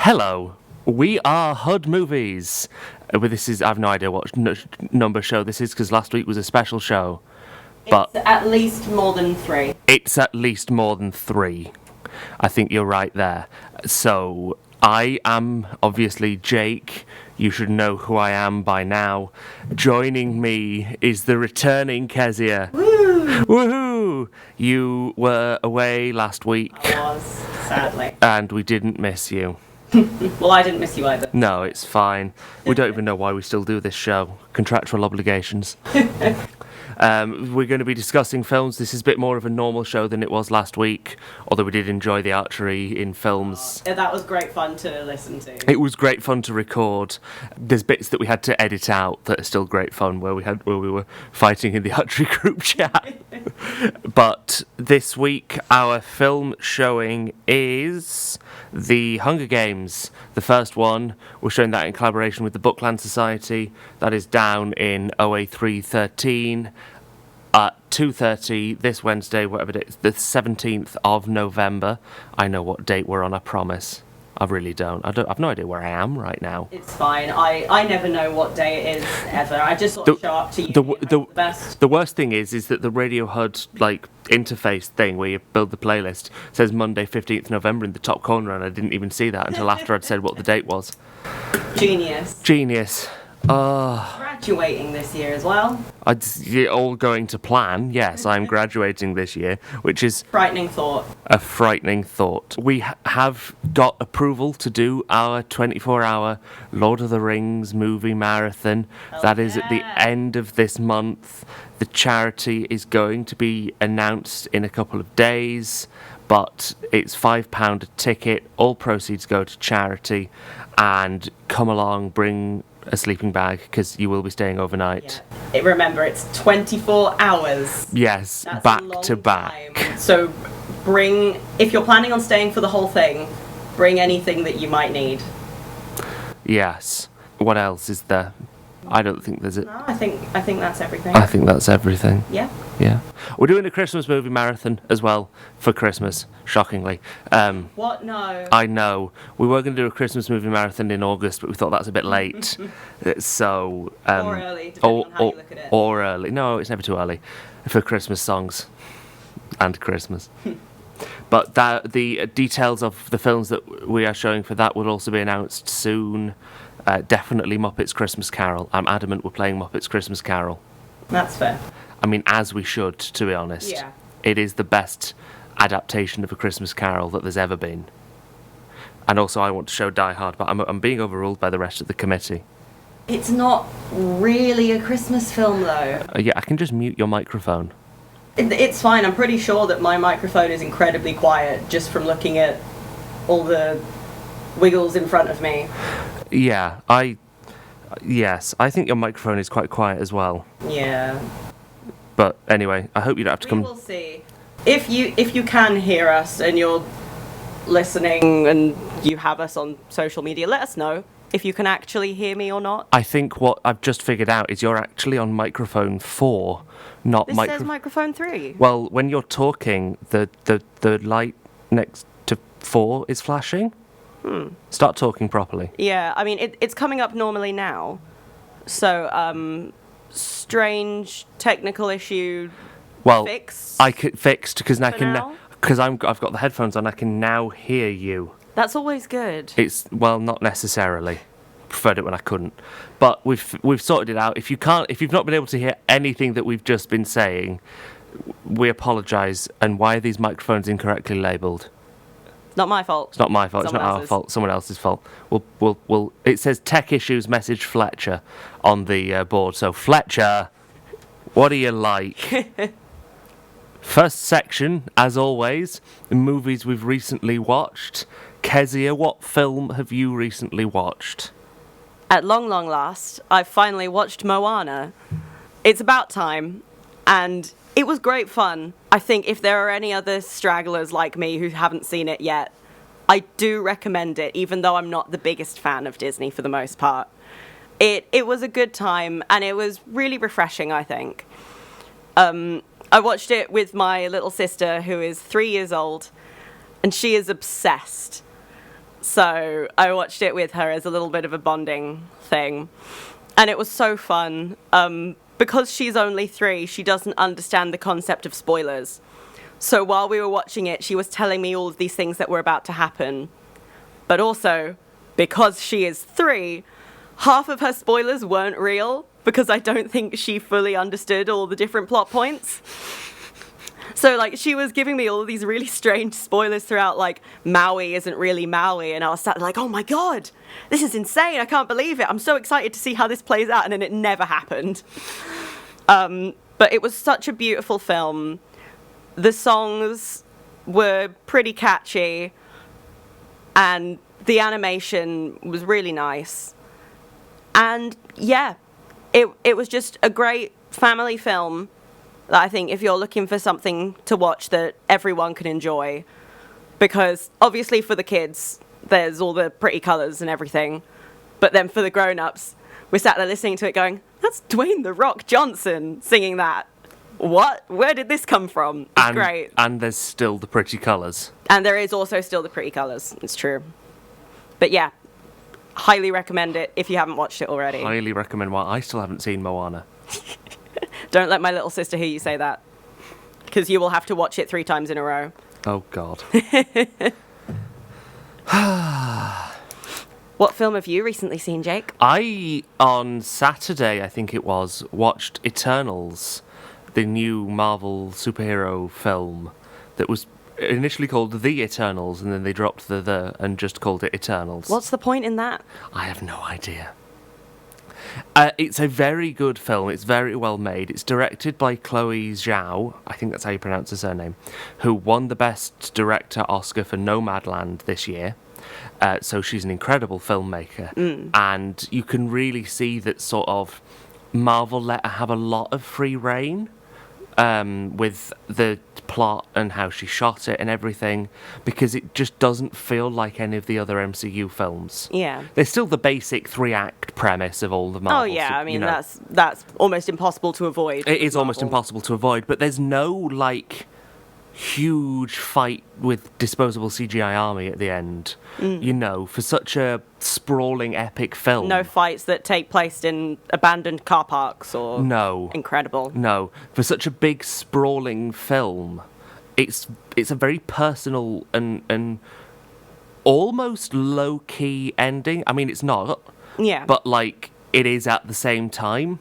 Hello, we are HUD Movies. This is, I have no idea what number show this is because last week was a special show. But it's at least more than 3. It's at least more than 3. I think you're right there. So, I am obviously Jake. You should know who I am by now. Joining me is the returning Kezia. Woo! Woohoo! You were away last week. I was, sadly. And we didn't miss you. Well, I didn't miss you either. No, it's fine. We don't even know why we still do this show. Contractual obligations. We're going to be discussing films. This is a bit more of a normal show than it was last week, although we did enjoy the archery in films. That was great fun to listen to. It was great fun to record. There's bits that we had to edit out that are still great fun, where we were fighting in the archery group chat. But this week, our film showing is The Hunger Games. The first one, we're showing that in collaboration with the Bookland Society. That is down in OA313 at 2:30 this Wednesday, whatever it is, the 17th of November. I know what date we're on, I promise. I really don't. I've no idea where I am right now. It's fine. I never know what day it is, ever. I just sort of show up to you. The best. The worst thing is that the Radio HUD interface thing where you build the playlist says Monday 15th November in the top corner, and I didn't even see that until after I'd said what the date was. Genius. Graduating this year as well. You're all going to plan. Yes, I'm graduating this year, which is frightening thought. A frightening thought. We have got approval to do our 24-hour Lord of the Rings movie marathon. That is at the end of this month. The charity is going to be announced in a couple of days, but it's £5 a ticket. All proceeds go to charity. And come along, bring a sleeping bag, because you will be staying overnight. Yeah. Remember, it's 24 hours. Yes, that's back a long to back. Time. So if you're planning on staying for the whole thing, bring anything that you might need. Yes. What else is there? I don't think there's it. No, I think that's everything. I think that's everything. Yeah. Yeah. We're doing a Christmas movie marathon as well for Christmas, shockingly. What? No. I know. We were going to do a Christmas movie marathon in August, but we thought that's a bit late. So. Or early, depending on how you look at it. Or early. No, it's never too early for Christmas songs and Christmas. But the details of the films that we are showing for that will also be announced soon. Definitely Muppets Christmas Carol. I'm adamant we're playing Muppets Christmas Carol. That's fair. I mean, as we should, to be honest. Yeah. It is the best adaptation of A Christmas Carol that there's ever been. And also I want to show Die Hard, but I'm being overruled by the rest of the committee. It's not really a Christmas film, though. Yeah, I can just mute your microphone. It's fine. I'm pretty sure that my microphone is incredibly quiet just from looking at all the wiggles in front of me. Yeah, I think your microphone is quite quiet as well. Yeah. But anyway, I hope you don't have to come. We will see. If you can hear us and you're listening and you have us on social media, let us know if you can actually hear me or not. I think what I've just figured out is you're actually on microphone 4, not This says microphone 3. Well, when you're talking, the light next to 4 is flashing. Start talking properly. Yeah, I mean, it's coming up normally now. So, strange technical issue. Fixed. Fixed because now I've got the headphones on. I can now hear you. That's always good. It's not necessarily. Preferred it when I couldn't, but we've sorted it out. If you've not been able to hear anything that we've just been saying, we apologise. And why are these microphones incorrectly labelled? Not my fault. It's not my fault. It's not our fault. Someone else's fault. We'll. It says tech issues. Message Fletcher on the board. So Fletcher, what do you like? First section, as always, movies we've recently watched. Kezia, what film have you recently watched? At long last, I've finally watched Moana. It's about time, and it was great fun. I think if there are any other stragglers like me who haven't seen it yet, I do recommend it, even though I'm not the biggest fan of Disney for the most part. It was a good time, and it was really refreshing, I think. I watched it with my little sister, who is 3 years old, and she is obsessed. So I watched it with her as a little bit of a bonding thing. And it was so fun. Because she's only 3, she doesn't understand the concept of spoilers. So while we were watching it, she was telling me all of these things that were about to happen. But also, because she is 3, half of her spoilers weren't real, because I don't think she fully understood all the different plot points. So, like, she was giving me all of these really strange spoilers throughout, like, Maui isn't really Maui, and I was sat there like, oh my god, this is insane, I can't believe it, I'm so excited to see how this plays out, and then it never happened. But it was such a beautiful film. The songs were pretty catchy, and the animation was really nice. And, yeah, it was just a great family film. I think if you're looking for something to watch that everyone can enjoy, because obviously for the kids, there's all the pretty colours and everything, but then for the grown-ups, we sat there listening to it going, that's Dwayne "The Rock" Johnson singing that. What? Where did this come from? It's great. And there's still the pretty colours. And there is also still the pretty colours, it's true. But yeah, highly recommend it if you haven't watched it already. Highly recommend. Well, I still haven't seen Moana. Don't let my little sister hear you say that, because you will have to watch it 3 times in a row. Oh, God. What film have you recently seen, Jake? I, on Saturday, I think it was, watched Eternals, the new Marvel superhero film that was initially called The Eternals, and then they dropped the and just called it Eternals. What's the point in that? I have no idea. It's a very good film. It's very well made. It's directed by Chloe Zhao, I think that's how you pronounce her surname, who won the Best Director Oscar for Nomadland this year. So she's an incredible filmmaker. And you can really see that sort of Marvel let her have a lot of free reign with the plot and how she shot it and everything, because it just doesn't feel like any of the other MCU films. Yeah. There's still the basic 3-act premise of all the Marvel. Oh yeah, I mean, that's almost impossible to avoid. It is almost impossible to avoid, but there's no, like, huge fight with disposable CGI army at the end, you know, for such a sprawling epic film. No fights that take place in abandoned car parks or... No. Incredible. No. For such a big sprawling film, it's a very personal and almost low-key ending. I mean, it's not. Yeah. But, like, it is at the same time.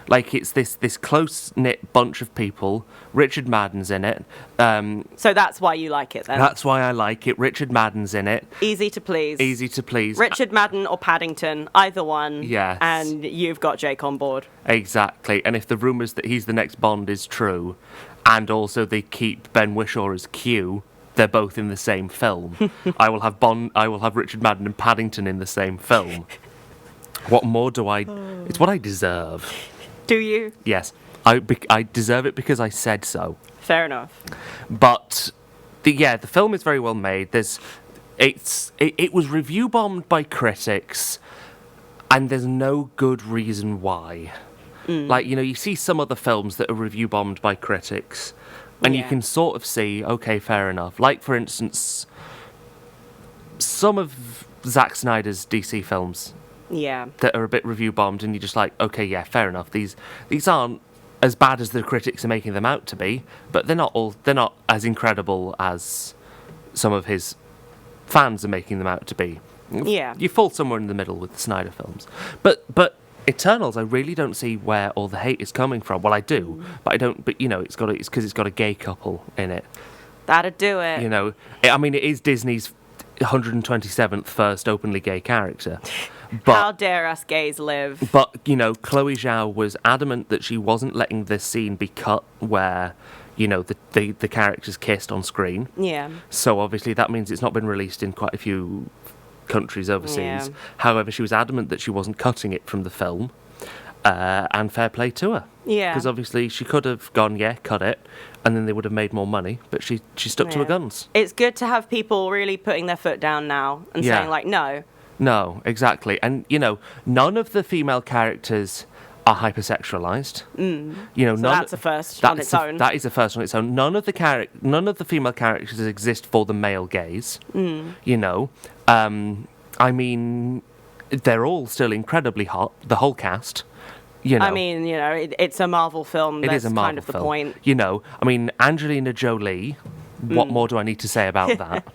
Like, it's this close-knit bunch of people. Richard Madden's in it. So that's why you like it, then? That's why I like it. Richard Madden's in it. Easy to please. Easy to please. Richard Madden or Paddington, either one. Yes. And you've got Jake on board. Exactly. And if the rumours that he's the next Bond is true, and also they keep Ben Whishaw as Q, they're both in the same film. I will have Richard Madden and Paddington in the same film. What more do I... It's what I deserve. Do you? Yes. I deserve it because I said so. Fair enough. But, the film is very well made. It was review bombed by critics, and there's no good reason why. Like, you know, you see some other films that are review bombed by critics, and you can sort of see, okay, fair enough. Like, for instance, some of Zack Snyder's DC films. Yeah. That are a bit review bombed, and you're just like, okay, yeah, fair enough. These aren't as bad as the critics are making them out to be, but they're not as incredible as some of his fans are making them out to be. Yeah. You fall somewhere in the middle with the Snyder films. But Eternals, I really don't see where all the hate is coming from. Well, I do, but I don't. But you know, it's because it's got a gay couple in it. That'd do it. You know, I mean, it is Disney's 127th first openly gay character. But, how dare us gays live? But, you know, Chloe Zhao was adamant that she wasn't letting this scene be cut where, you know, the characters kissed on screen. Yeah. So obviously that means it's not been released in quite a few countries overseas. Yeah. However, she was adamant that she wasn't cutting it from the film. And fair play to her. Yeah. Because obviously she could have gone, yeah, cut it, and then they would have made more money, but she stuck to her guns. It's good to have people really putting their foot down now and saying, like, no. No, exactly. And, you know, none of the female characters are hypersexualized. You know, So that's a first on its own. That is a first on its own. None of the female characters exist for the male gaze. You know, I mean, they're all still incredibly hot. The whole cast. You know, I mean, you know, it's a Marvel film. it is a Marvel kind of the film. point. You know, I mean, Angelina Jolie. What more do I need to say about that?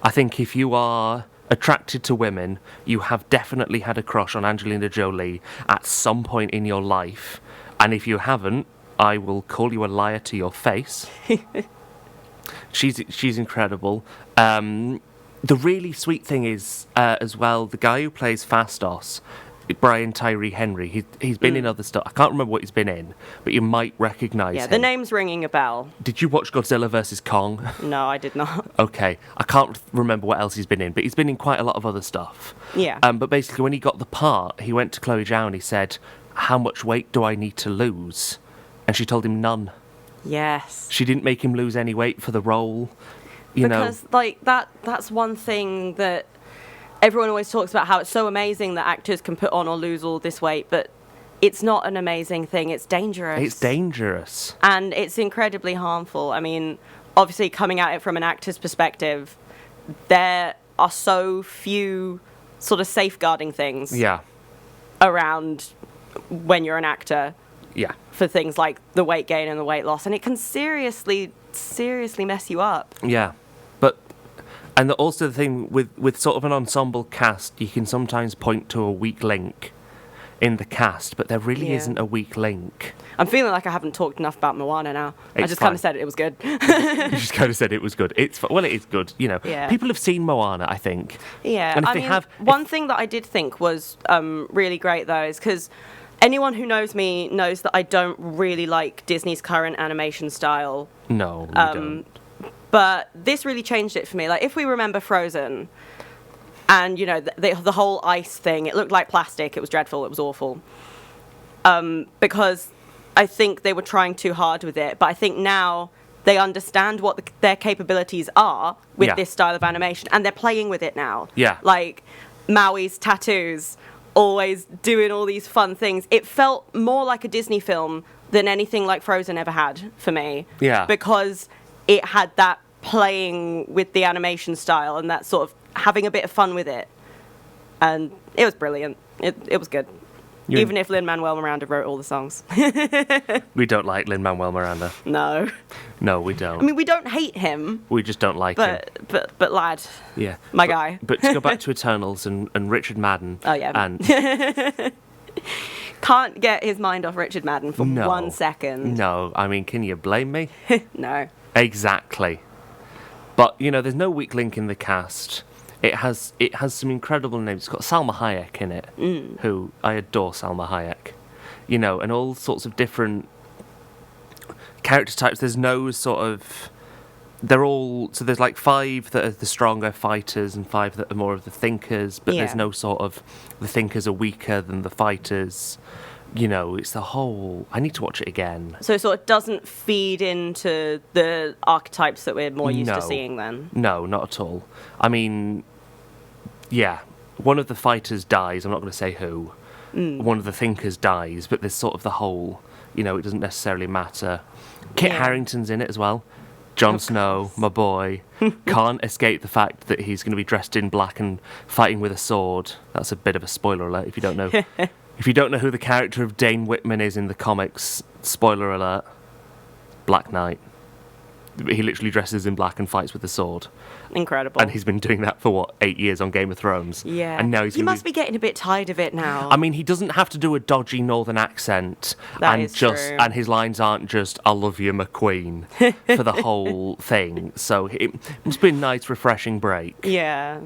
I think if you are attracted to women, you have definitely had a crush on Angelina Jolie at some point in your life. And if you haven't, I will call you a liar to your face. She's incredible. The really sweet thing is, as well, the guy who plays Fastos, Brian Tyree Henry, he's been in other stuff. I can't remember what he's been in, but you might recognise him. The name's ringing a bell. Did you watch Godzilla vs. Kong? No, I did not. Okay. I can't remember what else he's been in, but he's been in quite a lot of other stuff. Yeah. But basically, when he got the part, he went to Chloe Zhao and he said, "How much weight do I need to lose?" And she told him none. Yes. She didn't make him lose any weight for the role. You know. Because, like, that's one thing that everyone always talks about, how it's so amazing that actors can put on or lose all this weight, but it's not an amazing thing. It's dangerous. It's dangerous. And it's incredibly harmful. I mean, obviously, coming at it from an actor's perspective, there are so few sort of safeguarding things Yeah. around when you're an actor Yeah. for things like the weight gain and the weight loss, and it can seriously mess you up. Yeah. But, and also the thing with sort of an ensemble cast, you can sometimes point to a weak link in the cast, but there really Yeah. isn't a weak link. I'm feeling like I haven't talked enough about Moana now. I It's just kind fine. of said it was good. You just kind of said it was good. Well, it is good, you know. Yeah. People have seen Moana, I think. Yeah, And if I they mean, have- one thing that I did think was really great, though, is because anyone who knows me knows that I don't really like Disney's current animation style. No, we don't. But this really changed it for me. Like, if we remember Frozen, and, you know, the whole ice thing, it looked like plastic. It was dreadful. It was awful. Because I think they were trying too hard with it. But I think now they understand what their capabilities are with Yeah. this style of animation, and they're playing with it now. Yeah. Like, Maui's tattoos, always doing all these fun things. It felt more like a Disney film than anything like Frozen ever had for me. Yeah. Because it had that playing with the animation style and that sort of having a bit of fun with it. And it was brilliant. It was good. Even if Lin-Manuel Miranda wrote all the songs. We don't like Lin-Manuel Miranda. No. No, we don't. I mean, we don't hate him, We just don't like him. but lad, Yeah. my guy. But to go back to Eternals and Richard Madden. Oh, yeah. And Can't get his mind off Richard Madden for No. 1 second. no, I mean, can you blame me? No. Exactly. But, you know, there's no weak link in the cast. It has some incredible names. It's got Salma Hayek in it, who I adore Salma Hayek. You know, and all sorts of different character types. There's no sort of... They're all... So there's like 5 that are the stronger fighters and 5 that are more of the thinkers, but there's Yeah. no sort of... The thinkers are weaker than the fighters. You know, it's the whole... I need to watch it again. So it sort of doesn't feed into the archetypes that we're more used to No. seeing then. No, not at all. I mean, yeah, one of the fighters dies. I'm not going to say who. One of the thinkers dies, but there's sort of the whole, you know, it doesn't necessarily matter. Kit Yeah. Harington's in it as well. Jon Snow, my boy, can't escape the fact that he's going to be dressed in black and fighting with a sword. That's a bit of a spoiler alert if you don't know. If you don't know who the character of Dane Whitman is in the comics, spoiler alert, Black Knight. He literally dresses in black and fights with a sword. Incredible. And he's been doing that for, 8 years on Game of Thrones? Yeah. And now he's He gonna must be getting a bit tired of it now. I mean, he doesn't have to do a dodgy northern accent. That and is just true. And his lines aren't just, I love you, McQueen, for the whole thing. So it must be a nice, refreshing break. Yeah.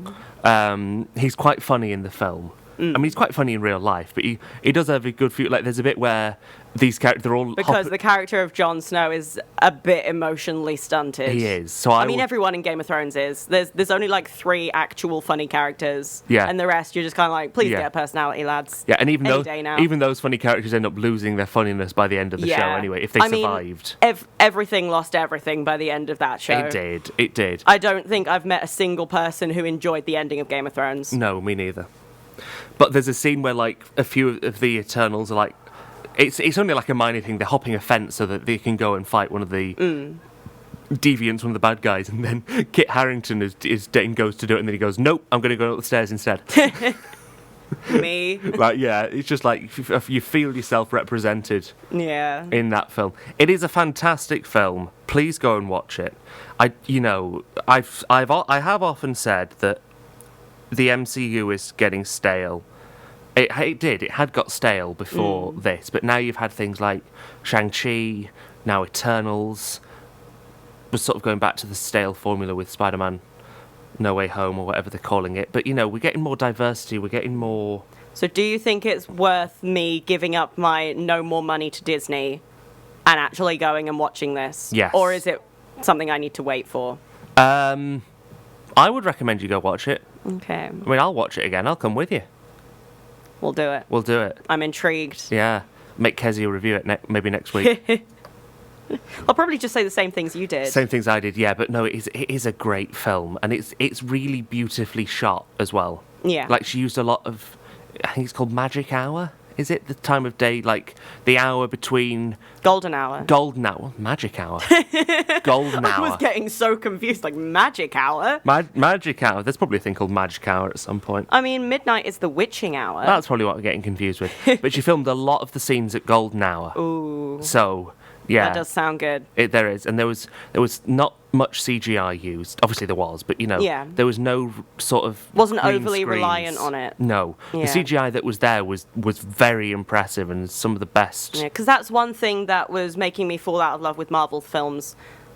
He's quite funny in the film. I mean, he's quite funny in real life, but he does have a good few... Like, there's a bit where these characters, they're all... Because the character of Jon Snow is a bit emotionally stunted. He is. So I mean, everyone in Game of Thrones is. There's only like 3 actual funny characters. Yeah. And the rest, you're just kind of like, please Yeah. get a personality, lads. Yeah, and Any day now. even those funny characters end up losing their funniness by the end of the show anyway, if they survived. Mean, everything lost everything by the end of that show. It did. I don't think I've met a single person who enjoyed the ending of Game of Thrones. No, me neither. But there's a scene where, like, a few of the Eternals are, like, it's only like a minor thing. They're hopping a fence so that they can go and fight one of the deviants, one of the bad guys, and then Kit Harington then goes to do it, and then he goes, "Nope, I'm going to go up the stairs instead." Me. Like, yeah, it's just like you feel yourself represented. Yeah. In that film, it is a fantastic film. Please go and watch it. I have often said that the MCU is getting stale. It had got stale before this, but now you've had things like Shang-Chi, now Eternals. We're sort of going back to the stale formula with Spider-Man No Way Home or whatever they're calling it. But, we're getting more diversity, we're getting more... So do you think it's worth me giving up my no more money to Disney and actually going and watching this? Yes. Or is it something I need to wait for? I would recommend you go watch it. Okay. I mean, I'll watch it again. I'll come with you. We'll do it. We'll do it. I'm intrigued. Yeah. Make Kezia review it maybe next week. I'll probably just say the same things you did. Same things I did, yeah. But no, it is a great film. And it's really beautifully shot as well. Yeah. Like, she used a lot of... I think it's called Magic Hour. Is it the time of day, like the hour between... Golden hour. Golden hour. Magic hour. Golden hour. I was getting so confused, like magic hour? Magic hour. There's probably a thing called Magic Hour at some point. I mean, midnight is the witching hour. That's probably what I'm getting confused with. But she filmed a lot of the scenes at Golden Hour. Ooh. So, yeah. That does sound good. There is. And there was not much CGI used. Obviously there was, but Yeah. there was no sort of Wasn't green overly screens. reliant on it. No. Yeah. The CGI that was there was very impressive and some of the best. Yeah, because that's one thing that was making me fall out of love with Marvel films,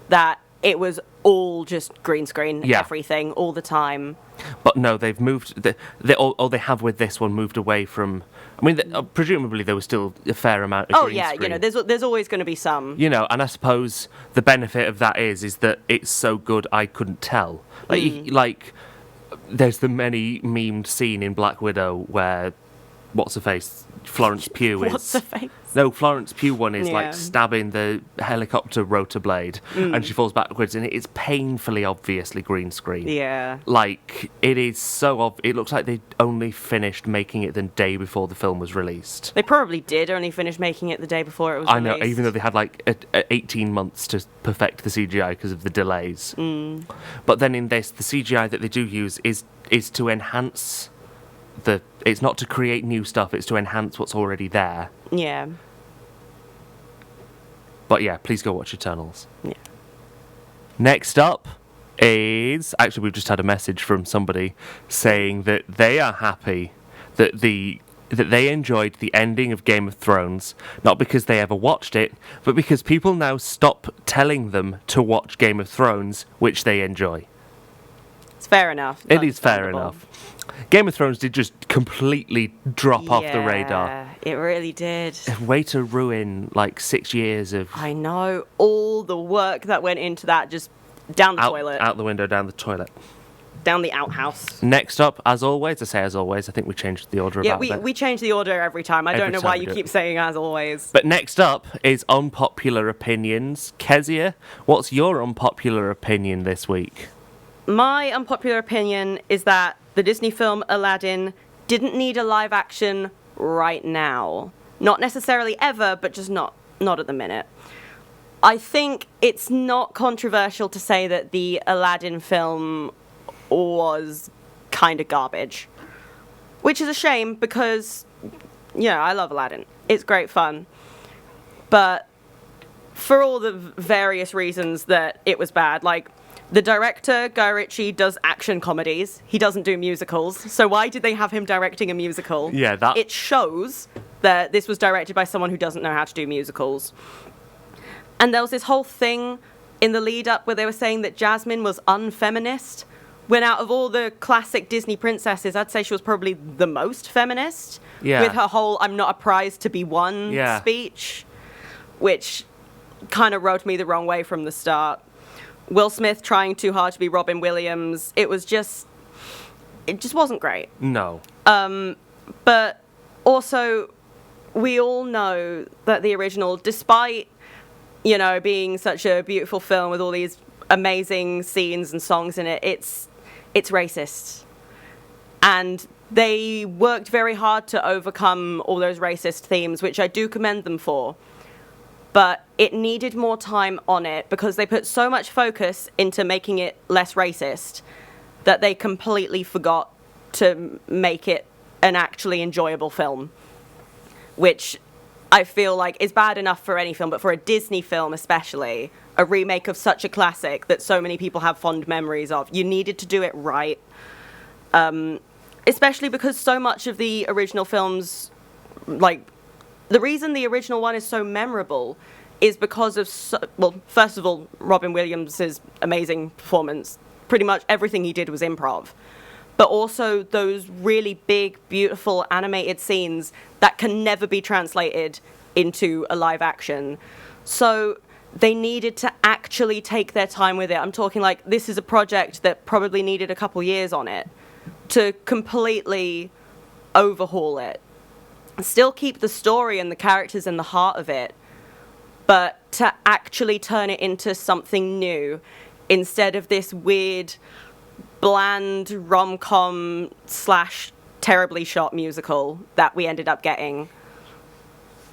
that it was all just green screen, everything, all the time. But no, they've moved, they have with this one moved away from, I mean, presumably there was still a fair amount of green screen. There's always going to be some. And I suppose the benefit of that is that it's so good I couldn't tell. Like, there's the many memed scene in Black Widow where, what's-her-face, Florence Pugh is... What's-her-face? No, Florence Pugh one is, Yeah. like, stabbing the helicopter rotor blade, and she falls backwards, and it's painfully obviously green screen. Yeah. Like, it is so it looks like they only finished making it the day before the film was released. They probably did only finish making it the day before it was released. I know, even though they had, like, 18 months to perfect the CGI because of the delays. But then in this, the CGI that they do use is to enhance... It's not to create new stuff, it's to enhance what's already there. Yeah. But yeah, please go watch Eternals. Yeah. Next up is... Actually, we've just had a message from somebody saying that they are happy that they enjoyed the ending of Game of Thrones, not because they ever watched it, but because people now stop telling them to watch Game of Thrones, which they enjoy. It's fair enough. It is fair enough. Game of Thrones did just completely drop off the radar. Yeah, it really did. Way to ruin, like, 6 years of... I know. All the work that went into that, just down the toilet. Out the window, down the toilet. Down the outhouse. Next up, as always, I think we changed the order Yeah, about that. we change the order every time. I don't know why you keep saying as always. But next up is unpopular opinions. Kezia, what's your unpopular opinion this week? My unpopular opinion is that the Disney film Aladdin didn't need a live action right now. Not necessarily ever, but just not at the minute. I think it's not controversial to say that the Aladdin film was kind of garbage. Which is a shame because, I love Aladdin. It's great fun. But for all the various reasons that it was bad, like... The director, Guy Ritchie, does action comedies. He doesn't do musicals. So why did they have him directing a musical? Yeah, that... It shows that this was directed by someone who doesn't know how to do musicals. And there was this whole thing in the lead-up where they were saying that Jasmine was unfeminist, when out of all the classic Disney princesses, I'd say she was probably the most feminist. Yeah. With her whole I'm not a prize to be won speech, which kind of rubbed me the wrong way from the start. Will Smith trying too hard to be Robin Williams. It just wasn't great. No. But also, we all know that the original, despite, being such a beautiful film with all these amazing scenes and songs in it, it's racist. And they worked very hard to overcome all those racist themes, which I do commend them for. But it needed more time on it because they put so much focus into making it less racist that they completely forgot to make it an actually enjoyable film, which I feel like is bad enough for any film, but for a Disney film especially, a remake of such a classic that so many people have fond memories of, you needed to do it right. Especially because so much of the original films, like, the reason the original one is so memorable is because of, first of all, Robin Williams' amazing performance. Pretty much everything he did was improv. But also those really big, beautiful animated scenes that can never be translated into a live action. So they needed to actually take their time with it. I'm talking like this is a project that probably needed a couple years on it to completely overhaul it. Still keep the story and the characters in the heart of it, but to actually turn it into something new instead of this weird, bland rom-com / terribly shot musical that we ended up getting.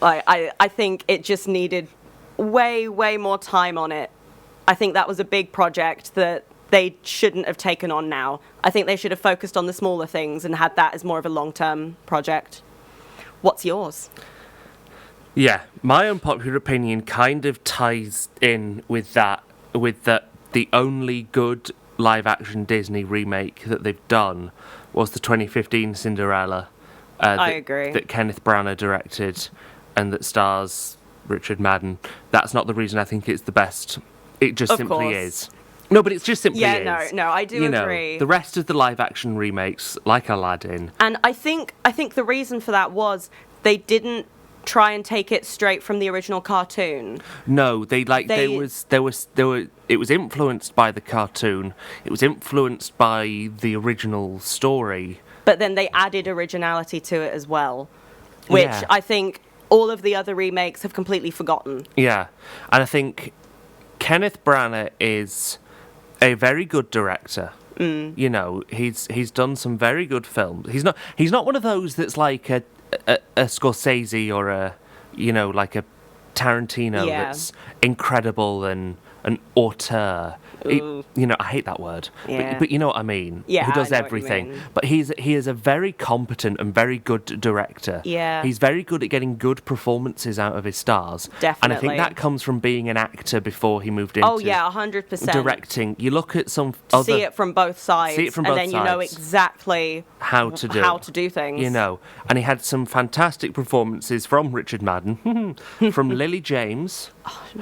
I think it just needed way, way more time on it. I think that was a big project that they shouldn't have taken on now. I think they should have focused on the smaller things and had that as more of a long-term project. What's yours? Yeah, my unpopular opinion kind of ties in with that, the only good live-action Disney remake that they've done was the 2015 Cinderella. I agree. That Kenneth Branagh directed and that stars Richard Madden. That's not the reason I think it's the best. It just simply is. No, but it's just simply is. Yeah, no, I do agree. The rest of the live-action remakes, like Aladdin. And I think the reason for that was they didn't try and take it straight from the original cartoon. No, it was influenced by the cartoon. It was influenced by the original story. But then they added originality to it as well, which I think all of the other remakes have completely forgotten. Yeah, and I think Kenneth Branagh is a very good director. You know, he's done some very good films. He's not one of those that's like a Scorsese or like a Tarantino that's incredible and an auteur. I hate that word, but you know what I mean. Yeah, who does I know everything. what you mean. But he is a very competent and very good director. Yeah, he's very good at getting good performances out of his stars. Definitely, and I think that comes from being an actor before he moved into 100% directing. You look at some see it from both sides, and then you know exactly how to do things. You know, and he had some fantastic performances from Richard Madden, from Lily James,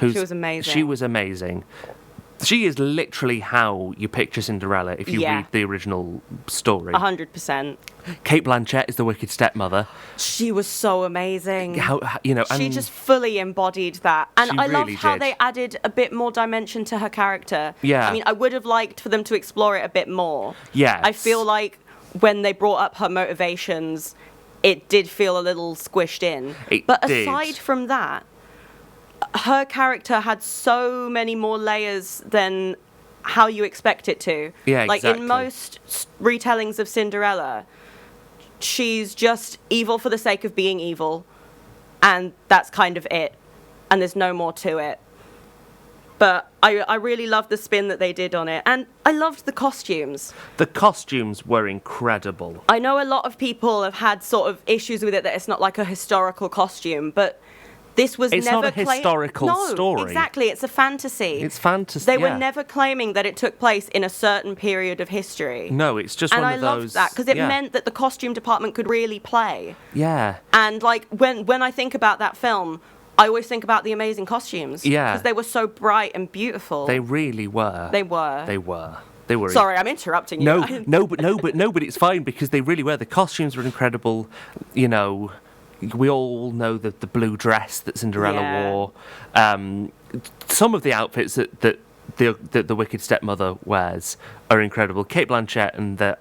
she was amazing. She was amazing. She is literally how you picture Cinderella if you read the original story. 100%. Kate Blanchett is the wicked stepmother. She was so amazing. She just fully embodied that. And I really love how did. they added a bit more dimension to her character. Yeah. I mean, I would have liked for them to explore it a bit more. Yes. I feel like when they brought up her motivations, it did feel a little squished in. But aside from that, her character had so many more layers than how you expect it to. Yeah, like exactly. in most retellings of Cinderella, she's just evil for the sake of being evil, and that's kind of it, and there's no more to it. But I really loved the spin that they did on it, and I loved the costumes. The costumes were incredible. I know a lot of people have had sort of issues with it, that it's not like a historical costume, but this was it's never not a historical story. Exactly, it's a fantasy. It's fantasy. They were never claiming that it took place in a certain period of history. No, it's just and one of those. And I loved that because it meant that the costume department could really play. Yeah. And like when I think about that film, I always think about the amazing costumes. Yeah. Because they were so bright and beautiful. They really were. They were. They were. Sorry, I'm interrupting you. But it's fine because they really were. The costumes were incredible. You know. We all know the blue dress that Cinderella wore. Some of the outfits that the wicked stepmother wears are incredible. Kate Blanchett and that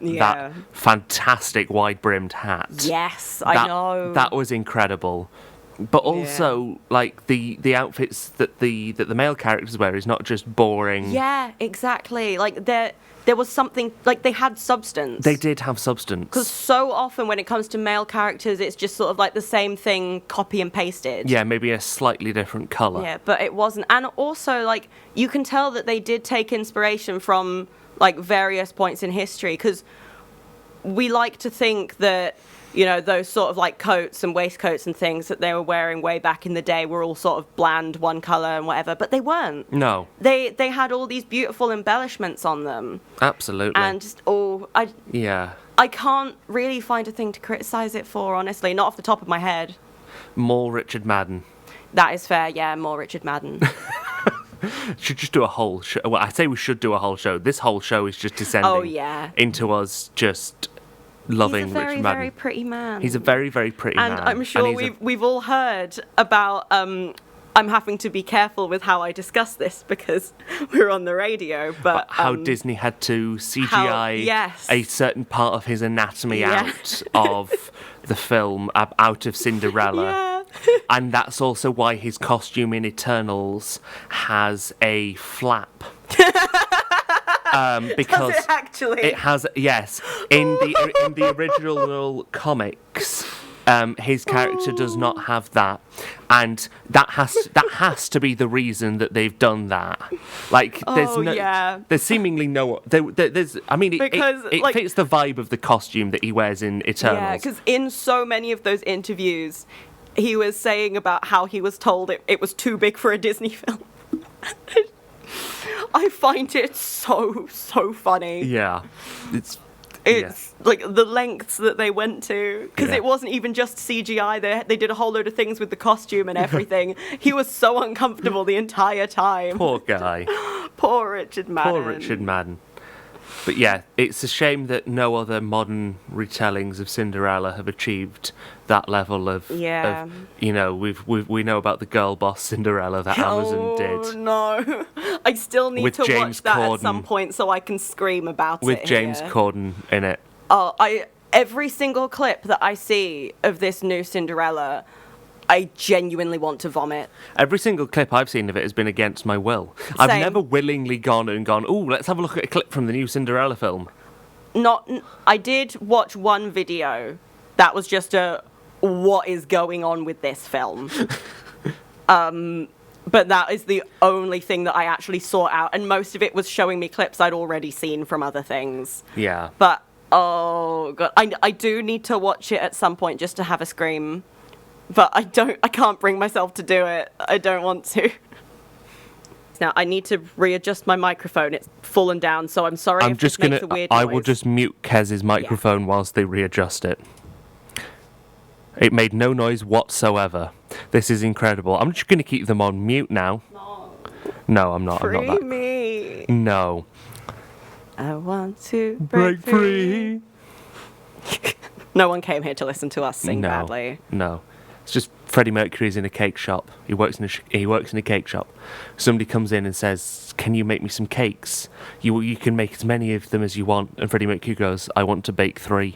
fantastic wide-brimmed hat. Yes, I know. That was incredible. But also, like, the outfits that the male characters wear is not just boring. Yeah, exactly. Like, there was something, like, they had substance. They did have substance. Because so often when it comes to male characters, it's just sort of like the same thing, copy and pasted. Yeah, maybe a slightly different colour. Yeah, but it wasn't. And also, like, you can tell that they did take inspiration from, like, various points in history, because we like to think that, you know, those sort of like coats and waistcoats and things that they were wearing way back in the day were all sort of bland, one colour and whatever, but they weren't. No. They had all these beautiful embellishments on them. Absolutely. And just Yeah. I can't really find a thing to criticise it for, honestly, not off the top of my head. More Richard Madden. That is fair, yeah, more Richard Madden. Should just do a whole show. Well, I say we should do a whole show. This whole show is just descending into us just loving He's a very, Richard Madden. very pretty man. He's a very, very pretty man. And I'm sure we've all heard about... I'm having to be careful with how I discuss this because we're on the radio, but how Disney had to CGI a certain part of his anatomy out of the film, out of Cinderella. Yeah. And that's also why his costume in Eternals has a flap. Because does it actually? It has, yes. In the original comics, his character does not have that, and that has to be the reason that they've done that. Like, there's seemingly no. There's. I mean, it fits the vibe of the costume that he wears in Eternals. Yeah, because in so many of those interviews, he was saying about how he was told it was too big for a Disney film. I find it so funny. Yeah, it's like the lengths that they went to, because it wasn't even just CGI. They did a whole load of things with the costume and everything. He was so uncomfortable the entire time. Poor guy. Poor Richard Madden. Poor Richard Madden. But yeah, it's a shame that no other modern retellings of Cinderella have achieved that level of you know, we know about the girl boss Cinderella that Amazon did. Oh no. I still need to watch that at some point so I can scream about it. With James Corden in it. Oh, every single clip that I see of this new Cinderella, I genuinely want to vomit. Every single clip I've seen of it has been against my will. Same. I've never willingly gone, ooh, let's have a look at a clip from the new Cinderella film. I did watch one video that was just what is going on with this film. But that is the only thing that I actually saw out, and most of it was showing me clips I'd already seen from other things. Yeah. But, oh god, I do need to watch it at some point just to have a scream. But I can't bring myself to do it. I don't want to. Now, I need to readjust my microphone. It's fallen down, so I'm sorry if it makes a weird noise. I will just mute Kez's microphone whilst they readjust it. It made no noise whatsoever. This is incredible. I'm just going to keep them on mute now. No, I'm not. Free I'm not that. me. No. I want to break free. No one came here to listen to us sing badly. No. It's just Freddie Mercury's in a cake shop. He works in a cake shop. Somebody comes in and says, "Can you make me some cakes? You can make as many of them as you want." And Freddie Mercury goes, "I want to bake 3."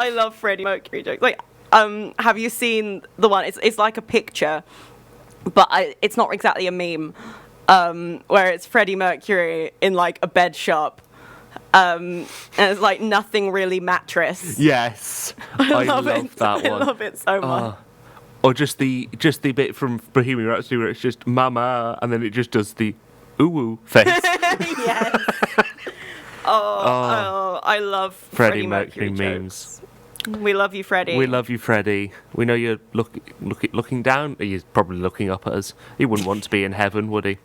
I love Freddie Mercury jokes. Like, have you seen the one? It's like a picture, but it's not exactly a meme. Where it's Freddie Mercury in like a bed shop, and it's like Nothing Really Mattress. Yes, I love that one. I love it so much. Or just the bit from Bohemian Rhapsody where it's just "Mama" and then it just does the ooh face. Yes. Oh, I love Freddie Mercury memes. We love you, Freddie. We love you, Freddie. We know you're looking down. He's probably looking up at us. He wouldn't want to be in heaven, would he?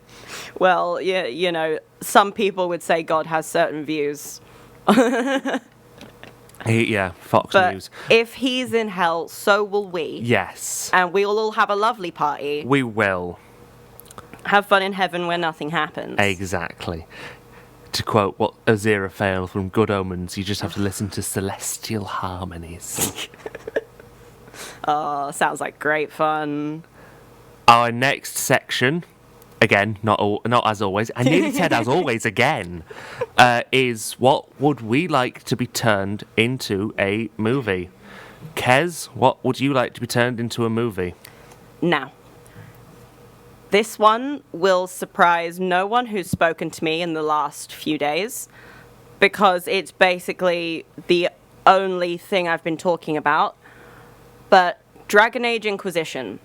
Well, yeah, you know, some people would say God has certain views. Fox News. If he's in hell, so will we. Yes. And we'll all have a lovely party. We will. Have fun in heaven where nothing happens. Exactly. To quote what Aziraphale from Good Omens, you just have to listen to celestial harmonies. Oh, sounds like great fun. Our next section again, not as always, I nearly said as always again, is what would we like to be turned into a movie? Kez, what would you like to be turned into a movie? Now, this one will surprise no one who's spoken to me in the last few days, because it's basically the only thing I've been talking about, but Dragon Age Inquisition.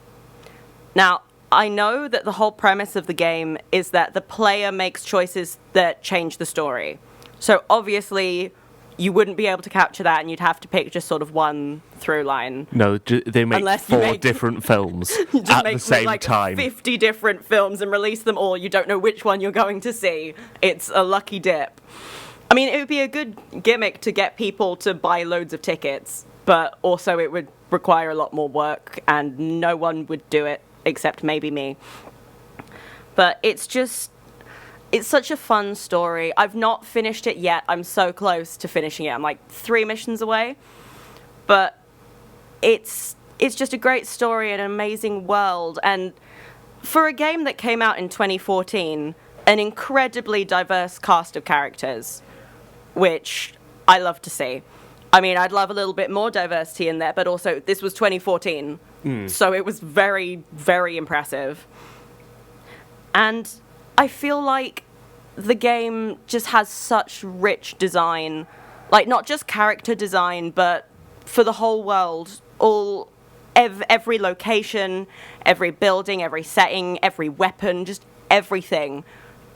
Now, I know that the whole premise of the game is that the player makes choices that change the story. So obviously, you wouldn't be able to capture that, and you'd have to pick just sort of one through line. No, they make Unless you four make- different films You just at make the same like time. 50 different films and release them all. You don't know which one you're going to see. It's a lucky dip. I mean, it would be a good gimmick to get people to buy loads of tickets, but also it would require a lot more work, and no one would do it except maybe me. But it's such a fun story. I've not finished it yet. I'm so close to finishing it. I'm like 3 missions away. But it's just a great story, an amazing world. And for a game that came out in 2014, an incredibly diverse cast of characters, which I love to see. I mean, I'd love a little bit more diversity in there, but also this was 2014. So it was very, very impressive. And I feel like the game just has such rich design, like not just character design, but for the whole world, every location, every building, every setting, every weapon, just everything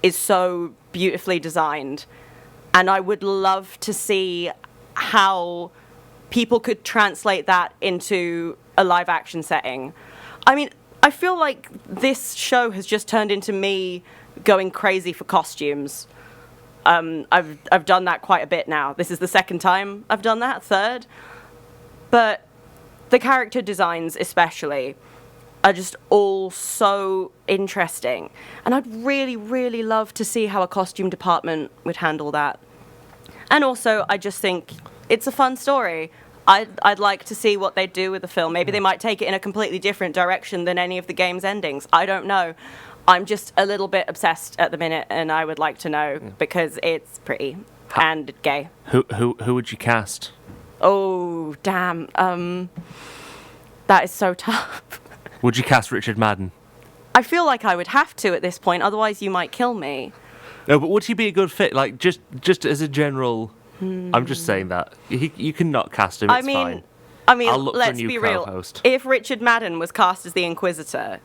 is so beautifully designed. And I would love to see how people could translate that into a live action setting. I mean, I feel like this show has just turned into me going crazy for costumes. I've done that quite a bit now. This is the second time I've done that, third. But the character designs especially are just all so interesting. And I'd really, really love to see how a costume department would handle that. And also, I just think it's a fun story. I'd like to see what they do with the film. Maybe they might take it in a completely different direction than any of the game's endings. I don't know. I'm just a little bit obsessed at the minute, and I would like to know because it's pretty and gay. Who would you cast? Oh, damn. That is so tough. Would you cast Richard Madden? I feel like I would have to at this point, otherwise you might kill me. No, but would he be a good fit? Like, just as a general... I'm just saying that. You can not cast him, it's fine. I mean, I'll look for a let's new be real. co-host. If Richard Madden was cast as the Inquisitor,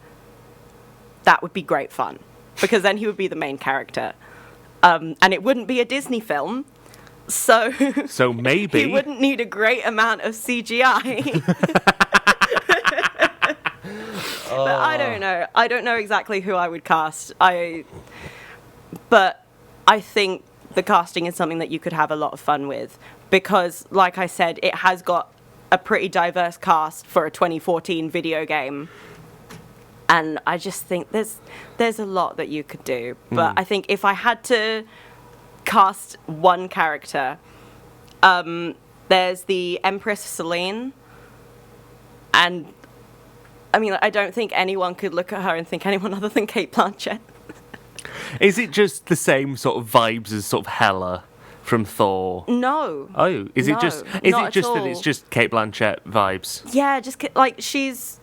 that would be great fun, because then he would be the main character. And it wouldn't be a Disney film, so maybe... he wouldn't need a great amount of CGI. But I don't know. I don't know exactly who I would cast. But I think the casting is something that you could have a lot of fun with, because, like I said, it has got a pretty diverse cast for a 2014 video game. And I just think there's a lot that you could do. But I think if I had to cast one character, there's the Empress Celine. And, I mean, I don't think anyone could look at her and think anyone other than Cate Blanchett. Is it just the same sort of vibes as sort of Hela from Thor? No. Oh, is it just that it's just Cate Blanchett vibes? Yeah, just like she's...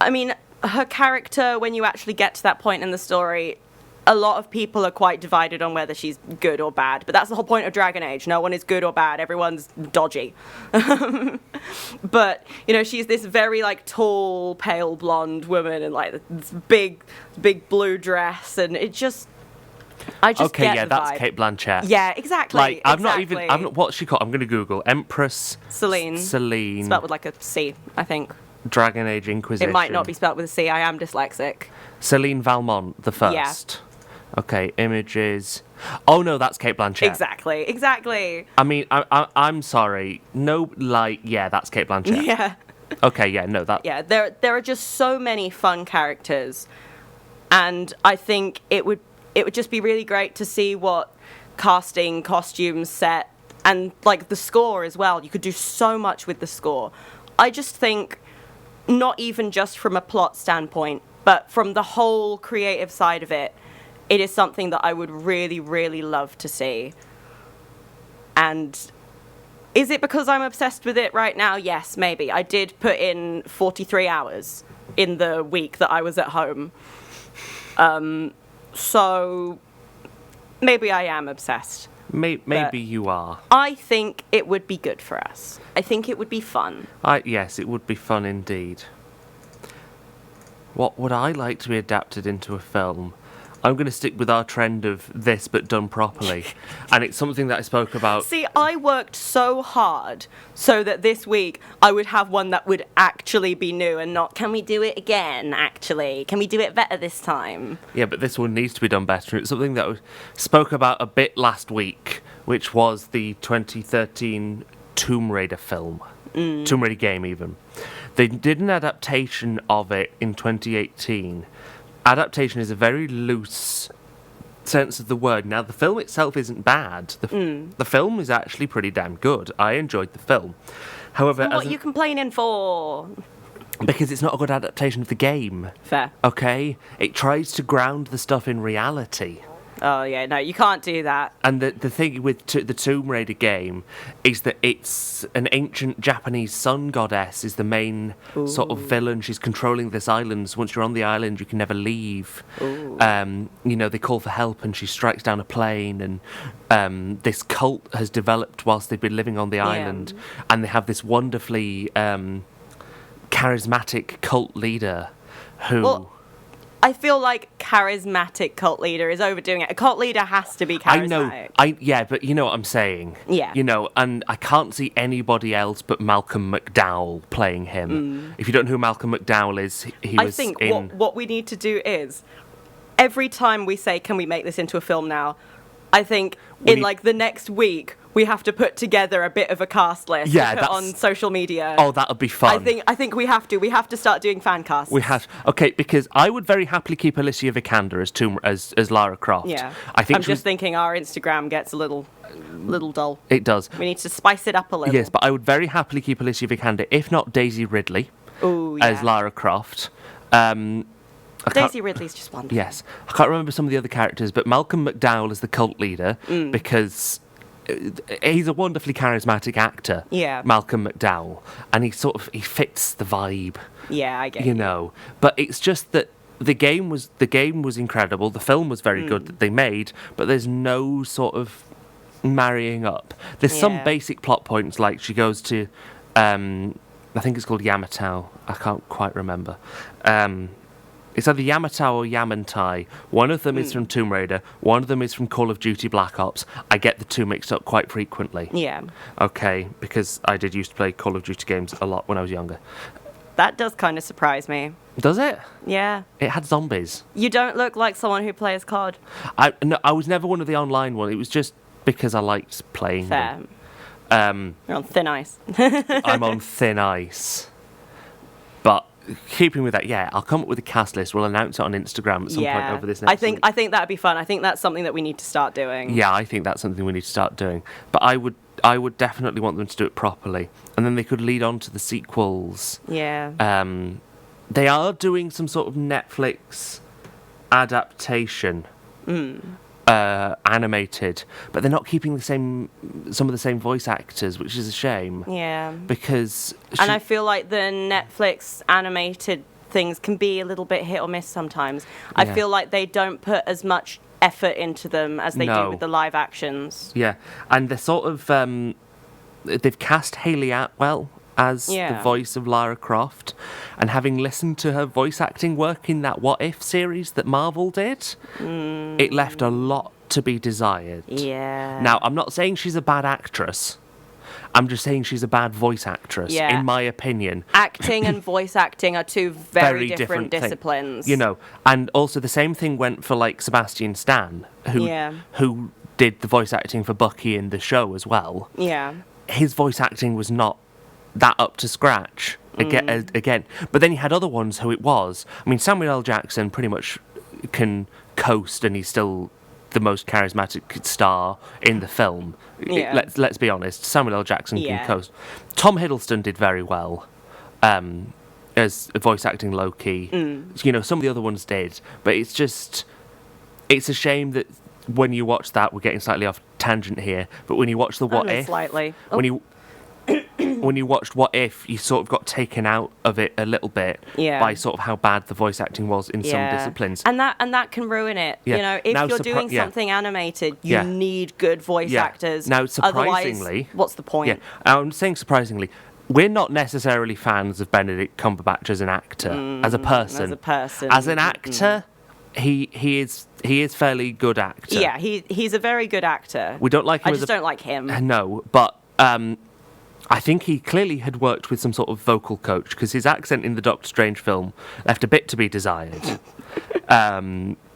I mean, her character, when you actually get to that point in the story, a lot of people are quite divided on whether she's good or bad. But that's the whole point of Dragon Age. No one is good or bad. Everyone's dodgy. But, you know, she's this very, like, tall, pale blonde woman in, like, this big blue dress. And it just... I just okay, get yeah, the that's vibe. Cate Blanchett. Yeah, exactly. Like, I'm exactly. not, what's she called? I'm going to Google. Empress Celine. Celine. Spelled with, like, a C, I think. Dragon Age Inquisition. It might not be spelled with a C. I am dyslexic. Celine Valmont, the first. Yeah. Okay, images. Oh no, that's Cate Blanchett. Exactly. I mean, I'm sorry. No, like, yeah, that's Cate Blanchett. Yeah. Okay, yeah, no, that. Yeah, there are just so many fun characters, and I think it would just be really great to see what casting, costumes, set, and like the score as well. You could do so much with the score. I just think, not even just from a plot standpoint, But from the whole creative side of it, it is something that I would really, really love to see. And is it because I'm obsessed with it right now? Yes, maybe. I did put in 43 hours in the week that I was at home. So maybe I am obsessed. Maybe you are. I think it would be good for us. I think it would be fun. Yes, it would be fun indeed. What would I like to be adapted into a film? I'm going to stick with our trend of this but done properly. And it's something that I spoke about. See, I worked so hard so that this week I would have one that would actually be new and not, can we do it again, actually? Can we do it better this time? Yeah, but this one needs to be done better. It's something that I spoke about a bit last week, which was the 2013 Tomb Raider film. Tomb Raider game, even. They did an adaptation of it in 2018. Adaptation is a very loose sense of the word. Now, the film itself isn't bad. The film is actually pretty damn good. I enjoyed the film. However, What are you complaining for? because it's not a good adaptation of the game. Fair. Okay? It tries to ground the stuff in reality. Oh, yeah, no, you can't do that. And the thing with the Tomb Raider game is that it's an ancient Japanese sun goddess is the main sort of villain. She's controlling this island. So once you're on the island, you can never leave. They call for help and she strikes down a plane. And this cult has developed whilst they've been living on the island. And they have this wonderfully charismatic cult leader who... Well, I feel like charismatic cult leader is overdoing it. A cult leader has to be charismatic. I know, but you know what I'm saying. Yeah. And I can't see anybody else but Malcolm McDowell playing him. If you don't know who Malcolm McDowell is, he was I think in... what we need to do is, every time we say, can we make this into a film now, I think the next week, we have to put together a bit of a cast list on social media. Oh, that would be fun. I think we have to. We have to start doing fan casts. We have. Okay, because I would very happily keep Alicia Vikander as Lara Croft. Yeah. I'm just thinking our Instagram gets a little dull. It does. We need to spice it up a little. Yes, but I would very happily keep Alicia Vikander, if not Daisy Ridley, as Lara Croft. Daisy Ridley's just wonderful. Yes. I can't remember some of the other characters, but Malcolm McDowell is the cult leader because he's a wonderfully charismatic actor. Yeah. Malcolm McDowell. And he fits the vibe. Yeah, I get it. But it's just that the game was incredible. The film was very good that they made, but there's no sort of marrying up. There's some basic plot points, like she goes to I think it's called Yamato. I can't quite remember. It's either Yamato or Yamantai. One of them is from Tomb Raider. One of them is from Call of Duty Black Ops. I get the two mixed up quite frequently. Yeah. Okay, because I did used to play Call of Duty games a lot when I was younger. That does kind of surprise me. Does it? Yeah. It had zombies. You don't look like someone who plays COD. I was never one of the online ones. It was just because I liked playing them. You're on thin ice. I'm on thin ice. But keeping with that, I'll come up with a cast list. We'll announce it on Instagram at some point over this next week. I think that'd be fun. I think that's something that we need to start doing. Yeah, I think that's something we need to start doing. But I would definitely want them to do it properly. And then they could lead on to the sequels. Yeah. They are doing some sort of Netflix adaptation. Animated, but they're not keeping some of the same voice actors, which is a shame. Yeah. Because and I feel like the Netflix animated things can be a little bit hit or miss sometimes. I feel like they don't put as much effort into them as they do with the live actions. Yeah, and they're sort of they've cast Hayley Atwell as the voice of Lara Croft, and having listened to her voice acting work in that What If series that Marvel did, it left a lot to be desired. Yeah. Now, I'm not saying she's a bad actress. I'm just saying she's a bad voice actress, in my opinion. Acting and voice acting are two very different disciplines. And also the same thing went for, like, Sebastian Stan, who did the voice acting for Bucky in the show as well. Yeah. His voice acting was not that up to scratch again. But then you had other ones who it was. I mean, Samuel L. Jackson pretty much can coast, and he's still the most charismatic star in the film. Yeah. Let's be honest, Samuel L. Jackson can coast. Tom Hiddleston did very well as voice acting low-key. You know, some of the other ones did, but it's a shame that when you watch that, we're getting slightly off tangent here, but when you watch the What Only If, slightly. when you watched What If, you sort of got taken out of it a little bit by sort of how bad the voice acting was in some disciplines. And that can ruin it. Yeah. You know, if Now, you're doing something animated, you Yeah. need good voice actors. Now, surprisingly... Otherwise, what's the point? Yeah, I'm saying surprisingly, we're not necessarily fans of Benedict Cumberbatch as an actor, as a person. As a person. As an actor, he is fairly good actor. Yeah, he's a very good actor. We don't like him I just don't like him. No, but I think he clearly had worked with some sort of vocal coach, because his accent in the Doctor Strange film left a bit to be desired.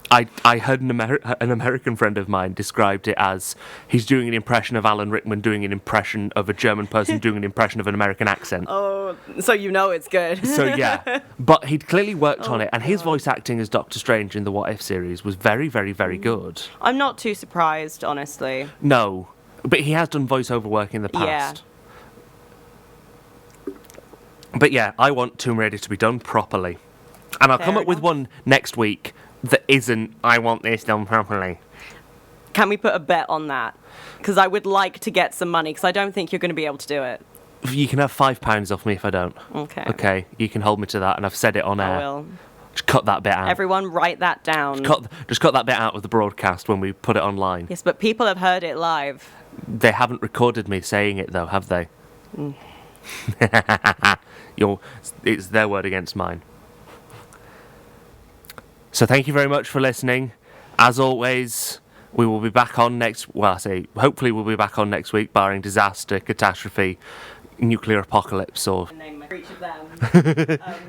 I heard an American friend of mine described it as he's doing an impression of Alan Rickman doing an impression of a German person doing an impression of an American accent. Oh, so you know it's good. So yeah, but he'd clearly worked on it, and his voice acting as Doctor Strange in the What If series was very, very, very good. I'm not too surprised, honestly. No, but he has done voiceover work in the past. But yeah, I want Tomb Raider to be done properly. And I'll come up with one next week that isn't, I want this done properly. Can we put a bet on that? Because I would like to get some money, because I don't think you're going to be able to do it. You can have £5 off me if I don't. Okay. Okay, you can hold me to that, and I've said it on air. I will. Just cut that bit out. Everyone write that down. Just cut that bit out of the broadcast when we put it online. Yes, but people have heard it live. They haven't recorded me saying it, though, have they? It's their word against mine. So thank you very much for listening. As always, we will be back on hopefully we'll be back on next week, barring disaster, catastrophe, nuclear apocalypse, or Name each of them. I've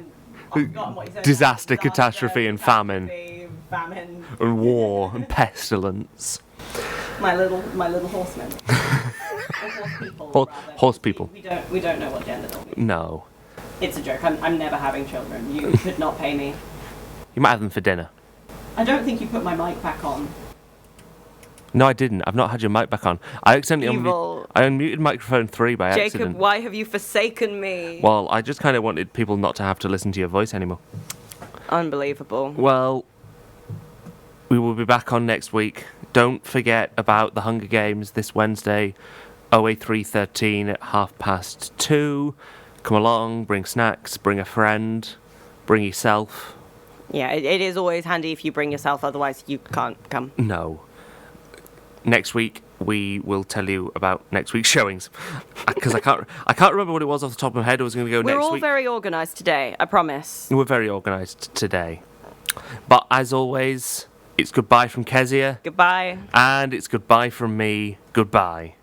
forgotten what you said. Disaster, catastrophe, and famine. Famine. And war and pestilence. My little horsemen. Or horse people. Horse people. We don't know what gender they'll be. No. It's a joke. I'm never having children. You could not pay me. You might have them for dinner. I don't think you put my mic back on. No, I didn't. I've not had your mic back on. I accidentally unmuted microphone 3 by accident. Jacob, why have you forsaken me? Well, I just kind of wanted people not to have to listen to your voice anymore. Unbelievable. Well, we will be back on next week. Don't forget about the Hunger Games this Wednesday, OA313 at 2:30. Come along, bring snacks, bring a friend, bring yourself. Yeah, it is always handy if you bring yourself, otherwise you can't come. No. Next week we will tell you about next week's showings, because I can't remember what it was off the top of my head. I was going to go next week. We're all very organised today, I promise. We're very organised today. But as always, it's goodbye from Kezia. Goodbye. And it's goodbye from me. Goodbye.